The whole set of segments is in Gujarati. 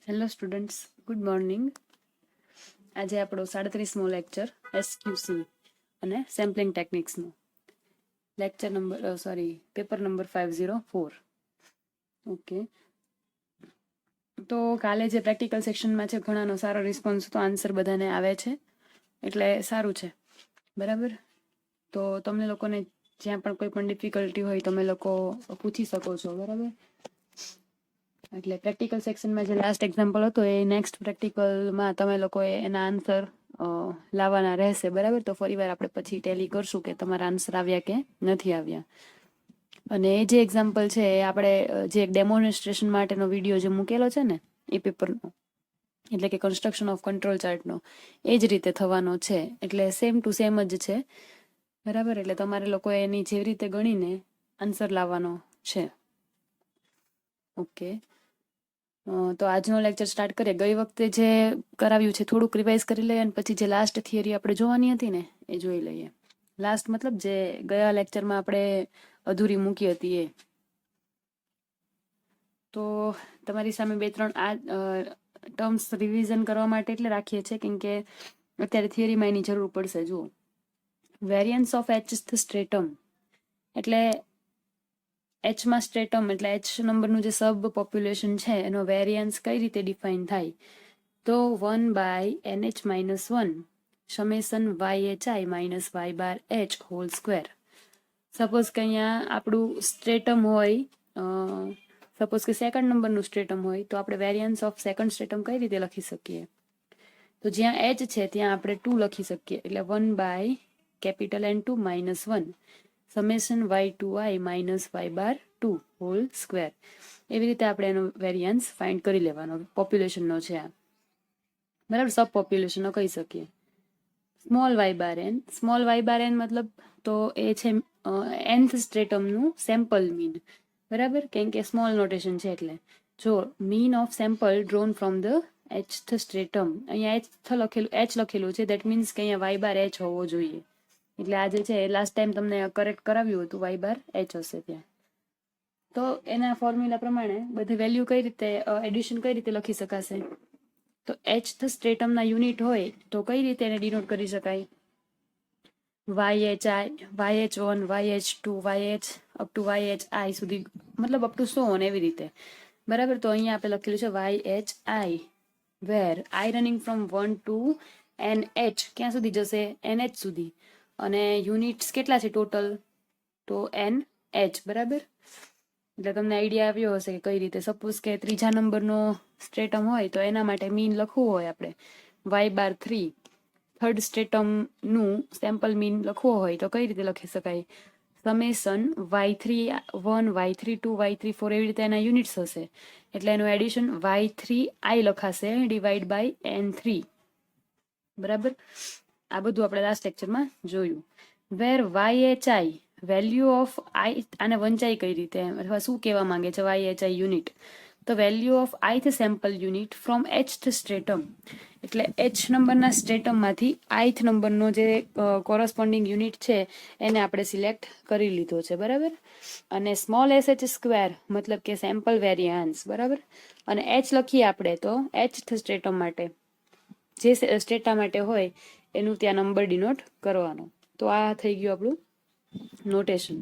Hello students, good morning. આજે આપણો 37મો લેક્ચર એસક્યુસી અને સેમ્પલિંગ ટેકનિક્સનો પેપર નંબર 504. ઓકે, તો કાલે જે પ્રેક્ટિકલ સેક્શનમાં છે ઘણાનો સારો રિસ્પોન્સ તો આન્સર બધાને આવે છે, એટલે સારું છે. બરાબર, તો તમને લોકોને જ્યાં પણ કોઈ પણ ડિફિકલ્ટી હોય તમે લોકો પૂછી શકો છો. બરાબર, એટલે પ્રેક્ટિકલ સેક્શનમાં જે લાસ્ટ એક્ઝામ્પલ હતો એ નેક્સ્ટ પ્રેક્ટિકલમાં તમે લોકોએ એના આન્સર લાવવાના રહેશે. બરાબર, તો ફરીવાર આપણે પછી ટેલી કરશું કે તમારા આન્સર આવ્યા કે નથી આવ્યા. અને એ જે એક્ઝામ્પલ છે એ આપણે જે ડેમોન્સ્ટ્રેશન માટેનો વિડીયો જે મૂકેલો છે ને એ પેપરનો, એટલે કે કન્સ્ટ્રક્શન ઓફ કંટ્રોલ ચાર્ટનો, એ જ રીતે થવાનો છે. એટલે સેમ ટુ સેમ જ છે. બરાબર, એટલે તમારે લોકો એની જેવી રીતે ગણીને આન્સર લાવવાનો છે. ઓકે, તો આજનો લેક્ચર સ્ટાર્ટ કરીએ. ગઈ વખતે જે કરાવ્યું છે થોડુંક રિવાઇઝ કરી લઈએ અને પછી જે લાસ્ટ થિયરી આપણે જોવાની હતી ને એ જોઈ લઈએ. લાસ્ટ મતલબ જે ગયા લેક્ચરમાં આપણે અધૂરી મૂકી હતી એ. તો તમારી સામે 2-3 આ ટર્મ્સ રિવિઝન કરવા માટે એટલે રાખીએ છીએ કેમ કે અત્યારે થિયરીમાં એની જરૂર પડશે. જુઓ, વેરિયન્સ ઓફ એચ સ્ટ્રેટમ એટલે એચમાં સ્ટ્રેટમ એટલે એચ નંબરનું જે સબ પોપ્યુલેશન છે એનો વેરિયન્સ કઈ રીતે ડિફાઇન થાય, તો 1/nh-1 summation YHI-Y whole square. Suppose કે અહીંયા આપણું સ્ટ્રેટમ હોય, સપોઝ કે સેકન્ડ નંબરનું સ્ટ્રેટમ હોય તો આપણે વેરિયન્સ ઓફ સેકન્ડ સ્ટ્રેટમ કઈ રીતે લખી શકીએ? તો જ્યાં એચ છે ત્યાં આપણે 2 લખી શકીએ, એટલે 1/N2 - 1 summation Y2I-Y2 whole square. એવી રીતે આપણે એનો વેરિયન્સ ફાઇન્ડ કરી લેવાનો. પોપ્યુલેશનનો છે આ, બરાબર, સબ પોપ્યુલેશનનો કહી શકીએ. સ્મોલ y/n મતલબ તો એ છે nth સ્ટ્રેટમનું સેમ્પલ મીન. બરાબર, કેમ કે સ્મોલ નોટેશન છે એટલે જો mean of sample drawn from the hth stratum, અહીંયા એચ લખેલું છે, દેટ મીન્સ કે અહીંયા y/h હોવો જોઈએ. એટલે આ જે છે લાસ્ટ ટાઈમ તમને કરેક્ટ કરાવ્યું હતું, y/h હશે ત્યાં. તો એના ફોર્મ્યુલા પ્રમાણે બધી વેલ્યુ કઈ રીતે એડિશન કઈ રીતે લખી શકાશે? તો એચથ સ્ટ્રેટમના યુનિટ હોય તો કઈ રીતે એને ડિનોટ કરી શકાય? YHI, YH1, YH2, YH up to YHI સુધી, મતલબ અપ ટુ સો ઓન, એવી રીતે. બરાબર, તો અહીંયા આપણે લખેલું છે YHI, where I running from 1 to NH, ક્યાં સુધી જશે? NH સુધી. અને યુનિટ્સ કેટલા છે ટોટલ? તો NH. બરાબર, એટલે તમને આઈડિયા આવ્યો હશે કે કઈ રીતે. સપોઝ કે ત્રીજા નંબરનો સ્ટ્રેટમ હોય તો એના માટે મીન લખવું હોય આપણે y/3. થર્ડ સ્ટ્રેટમનું સેમ્પલ મીન લખવો હોય તો કઈ રીતે લખી શકાય? સમેશન Y31, Y32, Y34 એવી રીતે એના યુનિટ્સ હશે, એટલે એનું એડિશન Y3I લખાશે ડિવાઈડ બાય N3. બરાબર, આ બધું આપણે લાસ્ટ લેક્ચરમાં જોયું. વેર YHI વેલ્યુ ઓફ આઈ, આને વંચાઈ કઈ રીતે અથવા શું કહેવા માંગે છે YHI યુનિટ? તો value of ith sample unit from hth stratum, એટલે એચ નંબરના સ્ટ્રેટમમાંથી ith નંબરનો જે કોરસ્પોન્ડિંગ યુનિટ છે એને આપણે સિલેક્ટ કરી લીધો છે. બરાબર, અને સ્મોલ sh સ્ક્વેર મતલબ કે સેમ્પલ વેરિયન્સ. બરાબર, અને એચ લખીએ આપણે તો એચથ સ્ટ્રેટમ માટે જે સ્ટેટા માટે હોય એનું ત્યાં નંબર ડિનોટ કરવાનો. તો આ થઈ ગયું આપણું નોટેશન.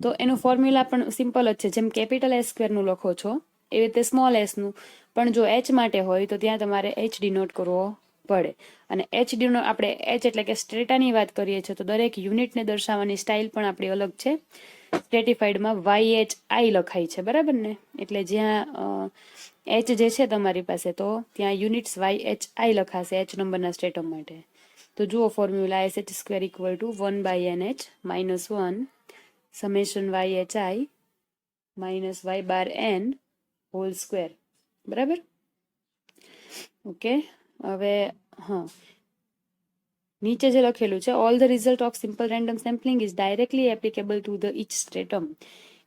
તો એનું ફોર્મ્યુલા પણ સિમ્પલ જ છે, જેમ કેપિટલ S સ્ક્વેરનું લખો છો એવી રીતે સ્મોલ એસનું પણ જો એચ માટે હોય તો ત્યાં તમારે એચ ડિનોટ કરવો પડે. અને એચ ડિનોટ, આપણે એચ એટલે કે સ્ટ્રેટાની વાત કરીએ છીએ તો દરેક યુનિટને દર્શાવવાની સ્ટાઇલ પણ આપણી અલગ છે. સ્ટ્રેટિફાઈડમાં YHI લખાય છે. બરાબર ને, એટલે જ્યાં એચ જે છે તમારી પાસે તો ત્યાં યુનિટ્સ YHI લખાશે એચ નંબરના સ્ટ્રેટમ માટે. તો જુઓ formula SH square equal to 1/NH - 1 summation YHI -Y/n whole square. બરાબર, ઓકે. હવે નીચે જે લખેલું છે all the result of simple random sampling is directly applicable to the each stratum.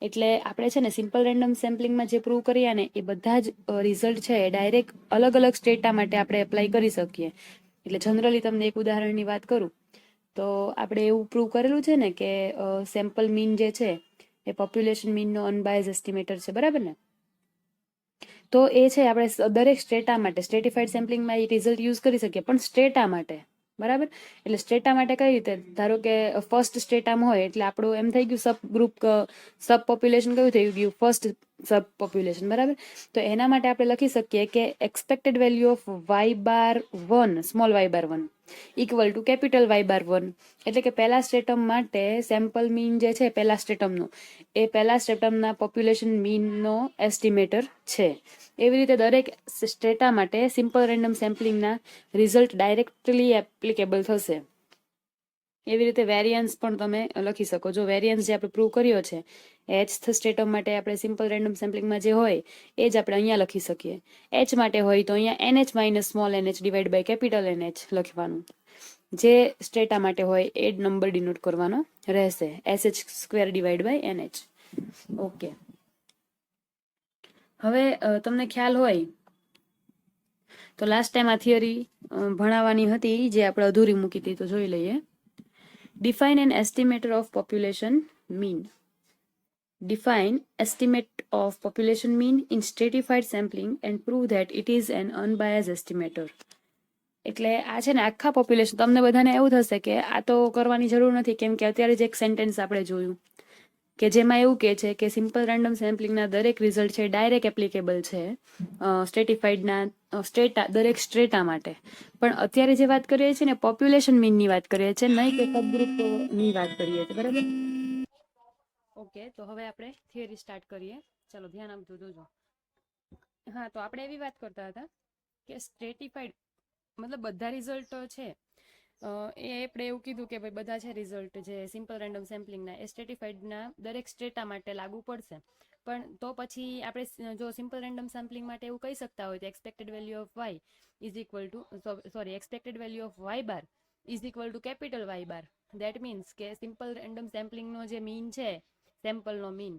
એટલે આપણે છે ને સિમ્પલ રેન્ડમ સેમ્પલિંગમાં જે પ્રૂવ કર્યા ને એ બધા જ રિઝલ્ટ છે એ ડાયરેક્ટ અલગ અલગ સ્ટેટા માટે આપણે એપ્લાય કરી શકીએ. એટલે જનરલી તમને એક ઉદાહરણની વાત કરું તો આપણે એવું પ્રૂવ કરેલું છે ને કે સેમ્પલ મીન જે છે એ પોપ્યુલેશન મીનનો અનબાયઝ એસ્ટિમેટર છે. બરાબર ને, તો એ છે આપણે દરેક સ્ટ્રેટા માટે સ્ટ્રેટિફાઈડ સેમ્પલિંગમાં એ રિઝલ્ટ યુઝ કરી શકીએ, પણ સ્ટ્રેટા માટે, બરાબર. એટલે સ્ટ્રેટા માટે કઈ રીતે, ધારો કે ફર્સ્ટ સ્ટ્રેટામાં હોય એટલે આપણું એમ થઈ ગયું સબ ગ્રુપ, સબ પોપ્યુલેશન કયું થઈ ગયું, ફર્સ્ટ સબ પોપ્યુલેશન, બરાબર. તો એના માટે આપણે લખી શકીએ કે expected value of y⁻1 small y⁻1 equal to capital y⁻1, એટલે કે પહેલા સ્ટ્રેટમ માટે સેમ્પલ મીન જે છે પહેલા સ્ટ્રેટમનો એ પહેલા સ્ટ્રેટમના પોપ્યુલેશન મીનનો એસ્ટિમેટર છે. એવી રીતે દરેક સ્ટ્રેટા માટે સિમ્પલ રેન્ડમ સેમ્પલિંગના રિઝલ્ટ ડાયરેક્ટલી એપ્લિકેબલ થશે. એવી રીતે વેરિયન્સ પણ તમે લખી શકો. જો વેરિયન્સ જે આપણે પ્રૂવ કર્યો છે એચ સ્ટ્રેટમ માટે આપણે સિમ્પલ રેન્ડમ સેમ્પલિંગમાં જે હોય એ જ આપણે અહીંયા લખી શકીએ. એચ માટે હોય તો અહીંયા NH minus small NH divide by capital NH લખવાનું. જે સ્ટ્રેટા માટે હોય એ જ નંબર ડિનોટ કરવાનો રહેશે, SH² divide by NH. Okay, હવે તમને ખ્યાલ હોય તો લાસ્ટ ટાઈમ આ થિયરી ભણાવવાની હતી જે આપણે અધૂરી મૂકી હતી, તો જોઈ લઈએ. Define an estimator of population mean. Define estimate of population mean in stratified sampling and prove that it is an unbiased estimator. એટલે આ છે ને આખા પોપ્યુલેશન, તમને બધાને એવું થશે કે આ તો કરવાની જરૂર નથી, કેમ કે અત્યારે જ એક સેન્ટેન્સ આપણે જોયું કે જેમાં એવું કહે છે કે સિમ્પલ રેન્ડમ સેમ્પલિંગના દરેક રિઝલ્ટ છે ડાયરેક્ટ એપ્લિકેબલ છે સ્ટ્રેટિફાઈડના દરેક સ્ટ્રેટા માટે. પણ અત્યારે જે વાત કરીએ છીએ ને પોપ્યુલેશન મીનની વાત કરીએ છીએ, નહીં કે સબગ્રુપની વાત કરીએ છીએ, બરાબર. ઓકે, તો હવે આપણે થિયરી સ્ટાર્ટ કરીએ. ચલો ધ્યાન આપજો, જોજો. હા, તો આપણે એવી વાત કરતા હતા કે સ્ટ્રેટિફાઈડ મતલબ બધા રિઝલ્ટ છે એ આપણે એવું કીધું કે ભાઈ બધા છે રિઝલ્ટ જે સિમ્પલ રેન્ડમ સેમ્પલિંગના એ સ્ટ્રેટિફાઈડના દરેક સ્ટ્રેટા માટે લાગુ પડશે. પણ તો પછી આપણે જો સિમ્પલ રેન્ડમ સેમ્પલિંગ માટે એવું કહી શકતા હોય તો expected value of y is equal two expected value of y⁻ is equal two capital y⁻. That means કે સિમ્પલ રેન્ડમ સેમ્પલિંગનો જે મીન છે, સેમ્પલનો મીન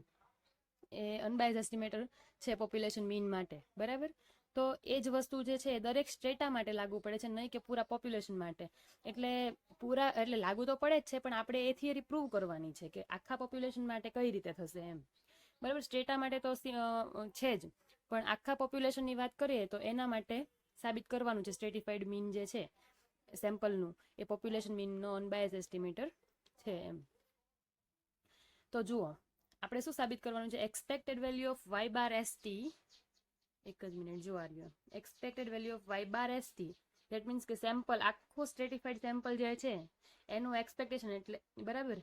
એ અનબાઇઝ એસ્ટિમેટર છે પોપ્યુલેશન મીન માટે, બરાબર. તો એ જ વસ્તુ જે છે દરેક સ્ટ્રેટા માટે લાગુ પડે છે, નહીં કે પૂરા પોપ્યુલેશન માટે. એટલે લાગુ તો પડે જ છે, પણ આપણે એ થિયરી પ્રૂવ કરવાની છે કે આખા પોપ્યુલેશન માટે કઈ રીતે થશે એમ, બરાબર. સ્ટ્રેટા માટે તો છે જ, પણ આખા પોપ્યુલેશનની વાત કરીએ તો એના માટે સાબિત કરવાનું છે સ્ટ્રેટિફાઈડ મીન જે છે સેમ્પલનું એ પોપ્યુલેશન મીનનો અનબાયસ એસ્ટિમેટર છે એમ. તો જુઓ આપણે શું સાબિત કરવાનું છે, એક્સપેક્ટેડ વેલ્યુ ઓફ y⁻st, એક જ મિનિટ, જો આ રહ્યો expected value of y⁻st. That means કે સેમ્પલ આખું સ્ટ્રેટિફાઈડ સેમ્પલ જે છે એનું એક્સપેક્ટેશન, એટલે બરાબર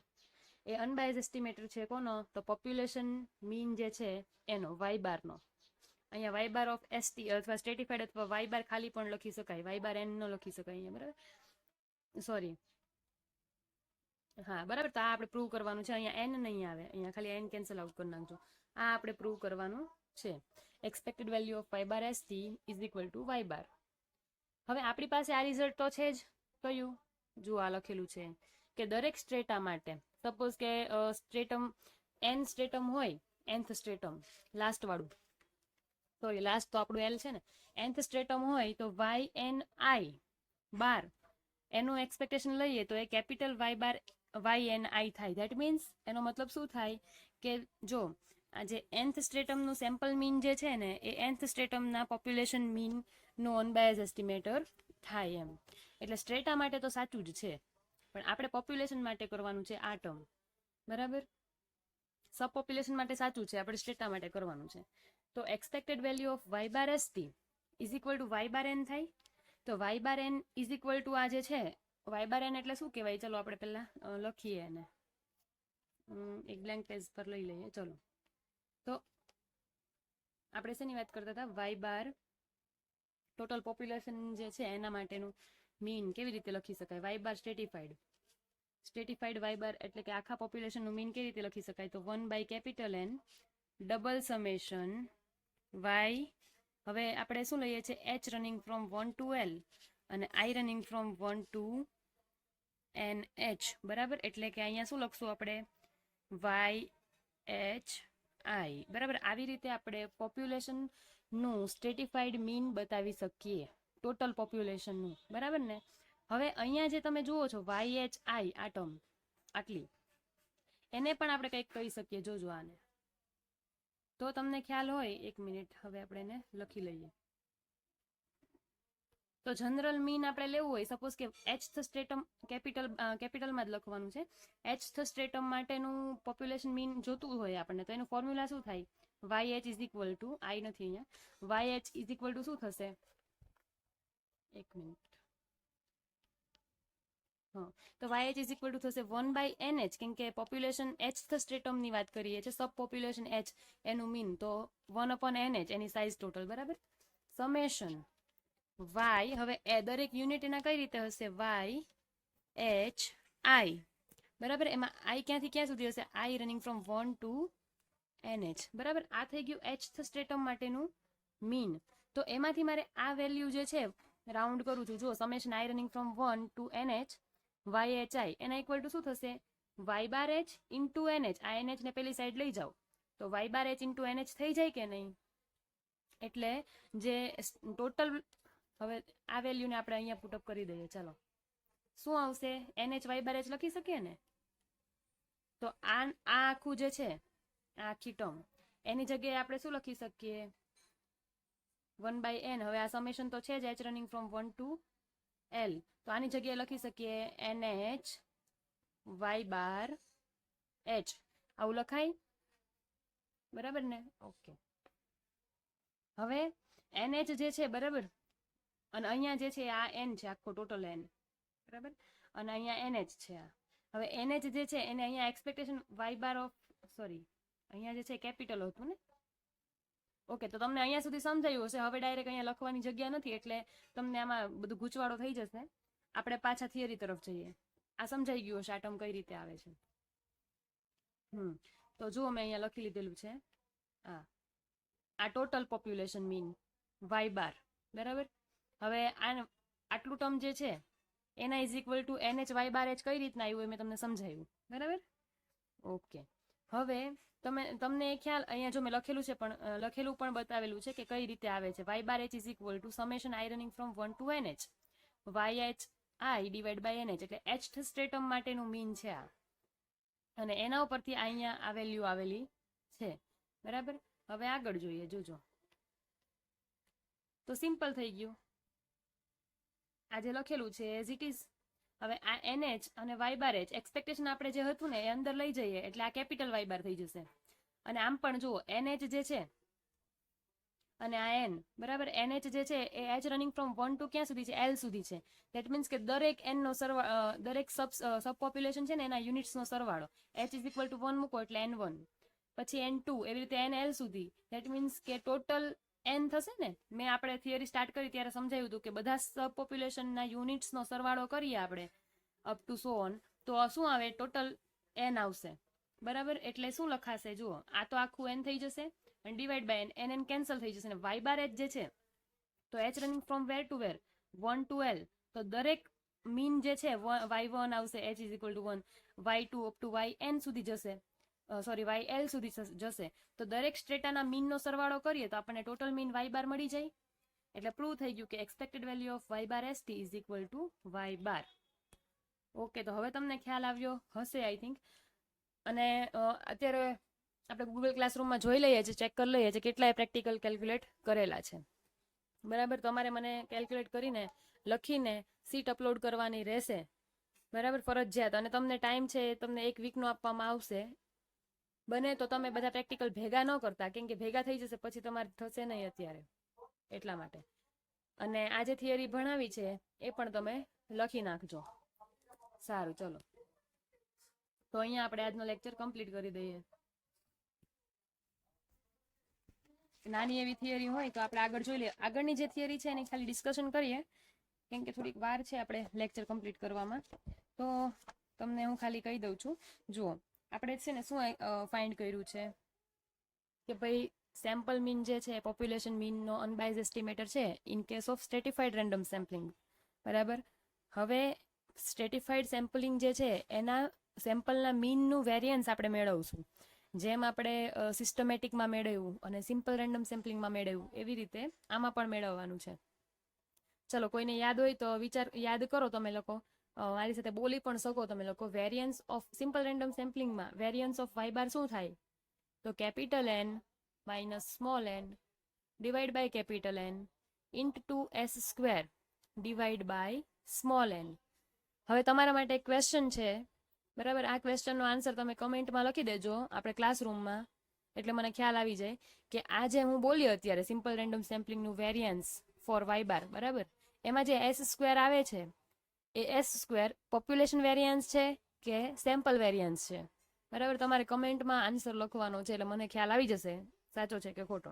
એ અનબાયસ એસ્ટિમેટર છે કોનો, તો પોપ્યુલેશન મીન જે છે એનો y⁻ નો. અહીંયા y⁻ ઓફ st અથવા સ્ટ્રેટિફાઈડ અથવા y⁻ ખાલી પણ લખી શકાય, y⁻n નો લખી શકાય અહીંયા, બરાબર. સોરી, હા બરાબર. તો આ આપણે પ્રૂવ કરવાનું છે. અહીંયા n નહીં આવે, અહીંયા ખાલી n કેન્સલ આઉટ કરી નાખજો. આ આપણે પ્રૂવ કરવાનું છે. Expected value of y⁻st is equal two y⁻. હવે આપણી પાસે આ રિઝલ્ટ તો છે જ. કયું? જો આ લખેલું છે કે દરેક સ્ટ્રેટા માટે, સપોઝ કે સ્ટ્રેટમ n સ્ટ્રેટમ હોય, nth સ્ટ્રેટમ લાસ્ટ વાળું, સોરી લાસ્ટ તો આપણું l છે ને, nth સ્ટ્રેટમ હોય તો y⁻n⁻ એનું એક્સપેક્ટેશન લઈએ તો એ કેપિટલ y⁻ni થાય. ધેટ મીન્સ એનો મતલબ શું થાય કે જો આ જે nth સ્ટ્રેટમનું સેમ્પલ મીન જે છે ને એ nth સ્ટ્રેટમના પોપ્યુલેશન મીનનો અનબાયસ એસ્ટિમેટર થાય એમ. એટલે સ્ટ્રેટા માટે તો સાચું જ છે, પણ આપણે પોપ્યુલેશન માટે કરવાનું છે આ ટર્મ, બરાબર. સબ પોપ્યુલેશન માટે સાચું છે, આપણે સ્ટ્રેટા માટે કરવાનું છે. તો expected value of y⁻st is equal two y⁻n થાય. તો y⁻n ઇઝ ઇક્વલ ટુ આ જે છે y⁻n એટલે શું કહેવાય, ચલો આપણે પહેલા લખીએ એને, એક બ્લેન્ક પેજ પર લઈ લઈએ. ચલો, તો આપણે શેની વાત કરતા હતા, y⁻ ટોટલ પોપ્યુલેશન જે છે એના માટેનું મીન કેવી રીતે લખી શકાય, y⁻ સ્ટ્રેટિફાઈડ y⁻ એટલે કે આખા પોપ્યુલેશનનું મીન કેવી રીતે લખી શકાય, તો 1/N ડબલ સમેશન y. હવે આપણે શું લઈએ છીએ, h running from 1 to l અને i running from 1 to nh, બરાબર. એટલે કે અહીંયા શું લખશું આપણે, y⁻hi, બરાબર. આવી રીતે આપણે પોપ્યુલેશનનું સ્ટ્રેટિફાઈડ મીન બતાવી શકીએ, ટોટલ પોપ્યુલેશનનું, બરાબર ને. હવે અહીંયા જે તમે જુઓ છો y⁻hi આ ટર્મ આટલી, એને પણ આપણે કંઈક કહી શકીએ. જોજો આને, તો તમને ખ્યાલ હોય, 1 મિનિટ, હવે આપણે એને લખી લઈએ. તો જનરલ મીન આપણે લેવું હોય, સપોઝ કે એચથ સ્ટ્રેટમ કેપિટલમાં જ લખવાનું છે. એચથ સ્ટ્રેટમ માટેનું પોપ્યુલેશન મીન જોતું હોય આપણને, તો એનું ફોર્મ્યુલા શું થાય? YH ઇઝ ઇક્વલ ટુ, આઈ નથી અહીંયા, YH ઇઝ ઇક્વલ ટુ શું થશે? 1 મિનિટ. તો YH ઇઝ ઇક્વલ ટુ થશે 1/NH, કેમ કે પોપ્યુલેશન એચથ સ્ટ્રેટમની વાત કરીએ છીએ, સબ પોપ્યુલેશન H એનું મીન, તો 1/NH એની સાઇઝ ટોટલ, બરાબર. સમેશન Y, હવે દરેક યુનિટ એના કઈ રીતે હશે? YHI, બરાબર. એમાં I ક્યાંથી ક્યાં સુધી હશે? I running from 1 to NH, બરાબર. આ થઈ ગયું એચથ સ્ટ્રેટમ માટેનું મીન. તો એમાંથી મારે આ વેલ્યુ જે છે રાઉન્ડ કરું છું, જો summation I running from 1 to NH YHI એના ઇક્વલ ટુ શું થશે? Y bar H into NH. આ NH ને પેલી સાઈડ લઈ જાઓ તો Y bar H into NH થઈ જાય કે નહીં? એટલે જે ટોટલ, હવે આ વેલ્યુને આપણે અહીંયા પુટઅપ કરી દઈએ. ચાલો, શું આવશે? NH Y બાર H લખી શકીએ ને? તો આ આખું જે છે, આ આખી ટર્મ, એની જગ્યાએ આપણે શું લખી શકીએ? 1/n. હવે આ સમેશન તો છે જ, H running from 1 to L, તો આની જગ્યાએ લખી શકીએ NH Y બાર H. આવું લખાય, બરાબર ને? ઓકે. હવે NH જે છે, બરાબર, અને અહીંયા જે છે આ N છે, આખો ટોટલ N, બરાબર, અને અહીંયા NH છે આ. હવે NH જે છે એને અહીંયા expectation Y bar of, sorry, અહીંયા જે છે કેપિટલ હતું ને? ઓકે, તો તમને અહીંયા સુધી સમજાયું હશે. હવે ડાયરેક્ટ અહીંયા લખવાની જગ્યા નથી, એટલે તમને આમાં બધું ગૂંચવાડો થઈ જશે. આપણે પાછા થિયરી તરફ જઈએ. આ સમજાઈ ગયું હશે આ ટર્મ કઈ રીતે આવે છે. તો જુઓ, મેં અહીંયા લખી લીધેલું છે, આ ટોટલ પોપ્યુલેશન મીન Y બાર, બરાબર. હવે આટલું ટર્મ જે છે એના is equal two NH Y bar H કઈ રીતના આવ્યું એ મેં તમને સમજાવ્યું, બરાબર. ઓકે, હવે તમને ખ્યાલ, અહીંયા જો મેં લખેલું છે, પણ લખેલું પણ બતાવેલું છે કે કઈ રીતે આવે છે. Y bar H is equal to summation I running from 1 to NH YHI divide by NH, એટલે એચથ સ્ટ્રેટમ માટેનું મીન છે આ, અને એના ઉપરથી અહીંયા આ વેલ્યુ આવેલી છે, બરાબર. હવે આગળ જોઈએ, જોજો. તો સિમ્પલ થઈ ગયું, આ જે લખેલું છે એઝ ઇટ ઇઝ. હવે આ NH અને Y બાર H એક્સપેક્ટેશન આપણે જે હતું ને એ અંદર લઈ જઈએ એટલે આ કેપિટલ Y બાર થઈ જશે. અને આમ પણ જુઓ, NH જે છે અને આ N, બરાબર. NH જે છે એ H રનિંગ ફ્રોમ 1 to ક્યાં સુધી છે? L સુધી છે. દેટ મીન્સ કે દરેક N નો સરવાળો, દરેક સબ પોપ્યુલેશન છે ને એના યુનિટ્સ નો સરવાળો. H ઇઝ ઇક્વલ ટુ 1 મૂકો એટલે N1, પછી N2, એવી રીતે NL સુધી. દેટ મીન્સ કે ટોટલ N થશે ને. મેં આપણે થિયરી સ્ટાર્ટ કરી ત્યારે સમજાવ્યું હતું કે બધા સબ પોપ્યુલેશનના યુનિટ્સનો સરવાળો કરીએ આપણે અપ ટુ સો ઓન, તો શું આવે? ટોટલ N આવશે, બરાબર. એટલે શું લખાશે? જુઓ, આ તો આખું N થઈ જશે અને ડિવાઈડ બાય N કેન્સલ થઈ જશે. અને Y બાર H જે છે, તો H running from where to where? 1 to L. તો દરેક મીન જે છે Y1 આવશે, H is equal two 1, Y2 up to YN સુધી જશે, સોરી YL સુધી જશે. તો દરેક સ્ટ્રેટાના મીનનો સરવાળો કરીએ તો આપણને ટોટલ મીન Y બાર મળી જાય. એટલે પ્રૂવ થઈ ગયું કે expected value of Y bar ST is equal two Y bar. Okay, તો હવે તમને ખ્યાલ આવ્યો હશે આઈ થિંક. અને અત્યારે આપણે ગૂગલ ક્લાસરૂમમાં જોઈ લઈએ છીએ, ચેક કરી લઈએ છીએ કેટલાય પ્રેક્ટિકલ કેલ્ક્યુલેટ કરેલા છે, બરાબર. તમારે મને કેલ્ક્યુલેટ કરીને લખીને સીટ અપલોડ કરવાની રહેશે, બરાબર, ફરજિયાત. અને તમને ટાઈમ છે, તમને 1 વીકનો આપવામાં આવશે. બને તો તમે બધા પ્રેક્ટિકલ ભેગા ન કરતા, કેમ કે ભેગા થઈ જશે પછી તમારે થશે નહીં અત્યારે, એટલા માટે. અને આ જે થિયરી ભણાવી છે એ પણ તમે લખી નાખજો. સારું, ચલો, તો અહીંયા આપણે આજનો લેક્ચર કમ્પ્લીટ કરી દઈએ. નાની એવી થિયરી હોય તો આપણે આગળ જોઈ લઈએ. આગળની જે થિયરી છે એની ખાલી ડિસ્કશન કરીએ, કેમ કે થોડીક વાર છે આપણે લેક્ચર કમ્પ્લીટ કરવામાં. તો તમને હું ખાલી કહી દઉં છું. જુઓ, આપણે છે ને શું ફાઇન્ડ કર્યું છે કે ભાઈ સેમ્પલ મીન જે છે પોપ્યુલેશન મીનનો અનબાઇઝ એસ્ટિમેટર છે in case of stratified random sampling, બરાબર. હવે સ્ટ્રેટિફાઈડ સેમ્પલિંગ જે છે એના સેમ્પલના મીનનું વેરિયન્સ આપણે મેળવશું. જેમ આપણે સિસ્ટમેટિકમાં મેળવ્યું અને સિમ્પલ રેન્ડમ સેમ્પલિંગમાં મેળવ્યું એવી રીતે આમાં પણ મેળવવાનું છે. ચલો, કોઈને યાદ હોય તો યાદ કરો તમે લોકો, મારી સાથે બોલી પણ શકો તમે લોકો. વેરિયન્સ ઓફ સિમ્પલ રેન્ડમ સેમ્પલિંગમાં વેરિયન્સ ઓફ Y બાર શું થાય? તો capital N minus small n divide by capital n into s square divide by small n. હવે તમારા માટે એક ક્વેશ્ચન છે, બરાબર? આ ક્વેશ્ચનનો આન્સર તમે કમેન્ટમાં લખી દેજો આપણે ક્લાસરૂમમાં, એટલે મને ખ્યાલ આવી જાય કે આ જે હું બોલી અત્યારે સિમ્પલ રેન્ડમ સેમ્પલિંગનું વેરિયન્સ ફોર વાય બાર, બરાબર, એમાં જે એસ સ્ક્વેર આવે છે એ એસ સ્ક્વેર પોપ્યુલેશન વેરિયન્સ છે કે સેમ્પલ વેરિયન્સ છે, બરાબર? તમારે કમેન્ટમાં આન્સર લખવાનો છે એટલે મને ખ્યાલ આવી જશે સાચો છે કે ખોટો.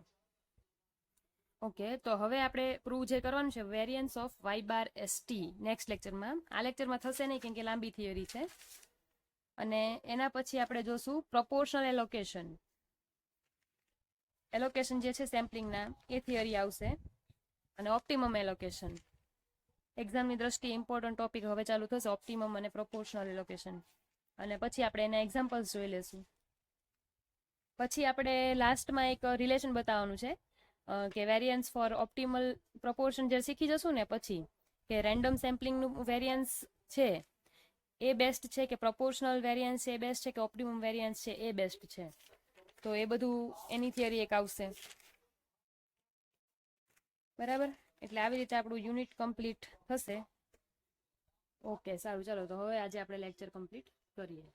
ઓકે, તો હવે આપણે પ્રૂવ જે કરવાનું છે variance of Y bar S T next લેક્ચરમાં. આ લેક્ચરમાં થશે નહીં કેમ કે લાંબી થિયરી છે. અને એના પછી આપણે જોશું પ્રોપોર્શનલ એલોકેશન. એલોકેશન જે છે સેમ્પલિંગના એ થિયરી આવશે, અને ઓપ્ટિમમ એલોકેશન. એક્ઝામની દ્રષ્ટિએ ઇમ્પોર્ટન્ટ ટોપિક હવે ચાલુ થશે, ઓપ્ટિમમ અને પ્રોપોર્શનલ એલોકેશન. અને પછી આપણે એના એક્ઝામ્પલ્સ જોઈ લેશું. પછી આપણે લાસ્ટમાં એક રિલેશન બતાવવાનું છે કે વેરિયન્સ ફોર ઓપ્ટિમલ પ્રોપોર્શન જે શીખી જશું ને પછી, કે રેન્ડમ સેમ્પલિંગનું વેરિયન્સ છે એ બેસ્ટ છે કે પ્રોપોર્શનલ વેરિયન્સ છે એ બેસ્ટ છે કે ઓપ્ટિમમ વેરિયન્સ છે એ બેસ્ટ છે. તો એ બધું એની થિયરી એક આવશે, બરાબર? એટલે આવી રીતે આપણું યુનિટ કમ્પ્લીટ થશે. ઓકે, સારું, ચાલો તો હવે આજે આપણે લેક્ચર કમ્પ્લીટ કરીએ.